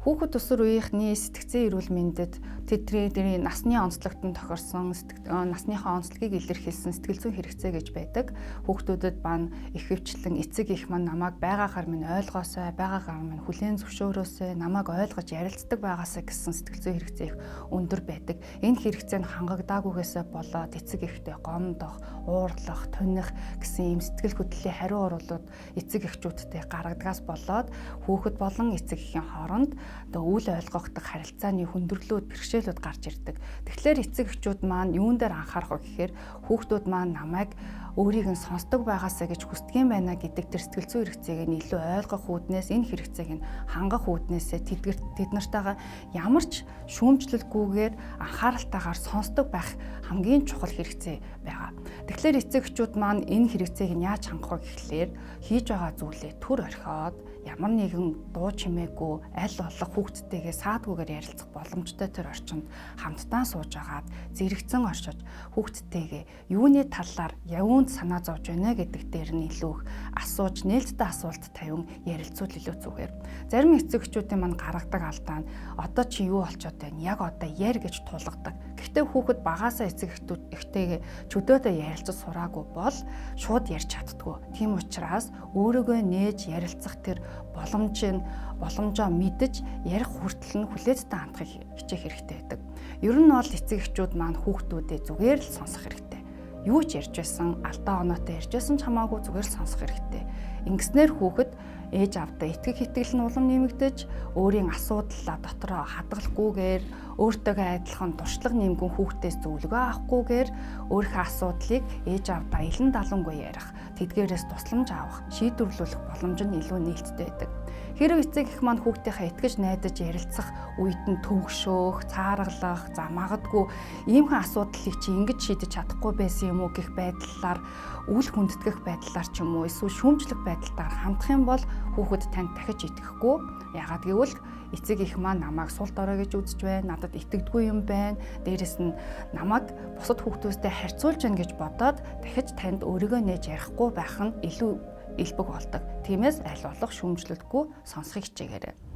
Хүүхэд өсвөр үеийнхний сэтгцэн эрүүл мэндэд тэдний насны онцлогтод тохирсон насныхаа онцлогийг илэрхийлсэн сэтгэл зүйн хэрэгцээ гэж байдаг. Хүүхдүүдэд маань ихэвчлэн эцэг эх маань намайг байгаагаар минь ойлгоосой, байгаагаар минь хүлээн зөвшөөрөөсэй, намайг ойлгож ярилцдаг байгаасай гэсэн сэтгэл зүйн хэрэгцээ их өндөр байдаг. Энэ хэрэгцээ нь хангагдаагүйгээсээ болоод эцэг эхтэй гомдох, уурлах, туних гэсэн ийм сэтгэл хөдлөлийн хариу урвалууд эцэг эхчүүдтэй гаргадгаас болоод хүүхэд болон эцэг эхийн хооронд үл ойлгохдох харилцааны хүндрэлүүд, бэрхшээлүүд гарч ирдэг. Тэгэхээр эцэг эхчүүд маань юун дээр анхаарах вэ гэхээр хүүхдүүд маань намайг өөрийг нь сонсдог байгаасаа гэж хүсдэг юм байна гэдэг тэр сэтгэл зүйн хэрэгцээг нь илүү ойлгох үүднээс энэ хэрэгцээг нь хангах үүднээсээ тэд нартайгаа ямар ч шүүмжлэлгүйгээр анхааралтайгаар сонсдог байх хамгийн чухал хэрэгцээ байгаа. Тэгэхээр эцэг эхчүүд маань энэ хэрэгцээг нь яаж хангах вэ гэхлээр хийж байгаа зүйлээ түр орхиод ямар нэгэн дуу чимээгүй аль болох хүүхдтэйгээ саадгүйгээр ярилцах боломжтой тэр орчинд хамтдаа сууж агаад зэрэгцэн оршиж хүүхдтэйгээ юуны талаар явуунд санаа зовж байна гэдэг дээр нь илүү их асууж нээлттэй асуулт тавин ярилцвал илүү зүгээр. Зарим эцэг эхчүүдийн маань гаргадаг алдаа нь одоо чи юу болчиход байна? Яг одоо яар гэж тулгадаг. Гэхдээ хүүхэд багаасаа эцэг эхтэйгээ чөдөөдөө ярилцаж сураагүй бол шууд ярьж чаддгүй. Тийм учраас өөрийгөө нээж ярилцах тэр боломжоо мэдж ярих хүртэл нь хүлээцтэй хандахыг хичээх хэрэгтэй байдаг. Ер нь бол эцэг эхчүүд маань хүүхдүүдэд зүгээр л сонсох хэрэгтэй. Юу ч ярьж байсан, алдаа оноотой ярьж байсан ч хамаагүй зүгээр л сонсох хэрэгтэй. Ингэснээр хүүхэд ээж авдаа итгэх итгэл нь улам нэмэгдэж, өөрийн асуудлаа дотроо хадгалахгүйгээр, өөртөөгөө адилхан туршлага нэмгэн хүүхдээс зөвлөгөө авахгүйгээр өөрийнхөө асуудлыг ээж авдаа илэн далангүй ярих, тэдгээрээс тусламж авах, шийдвэрлүүлэх боломж нь илүү нээлттэй байдаг. Хэрэв эцэг эх маань хүүхдийнхээ итгэж найдаж ярилцах үед нь төвөгшөөх, цааргалах, за магадгүй иймхэн асуудлыг чи ингэж шийдэж чадахгүй байсан юм уу гэх байдлаар үл хүндэтгэх байдлаар ч юм уу эсвэл шүүмжлэх байдлаар хандах юм бол хүүхэд танд дахиж итгэхгүй. Яагаад гэвэл эцэг эх маань намайг сул дорой гэж үзэж байна, надад итгэдэггүй юм байна. Дээрэс нь намайг бусад хүүхдүүдтэй харьцуулж байна гэж бодоод дахиж танд өөрийгөө нээж ярихгүй байх нь илүү элбэг болдог. Тиймээс аль болох шүүмжлэлгүй сонсохыг хичээгээрэй.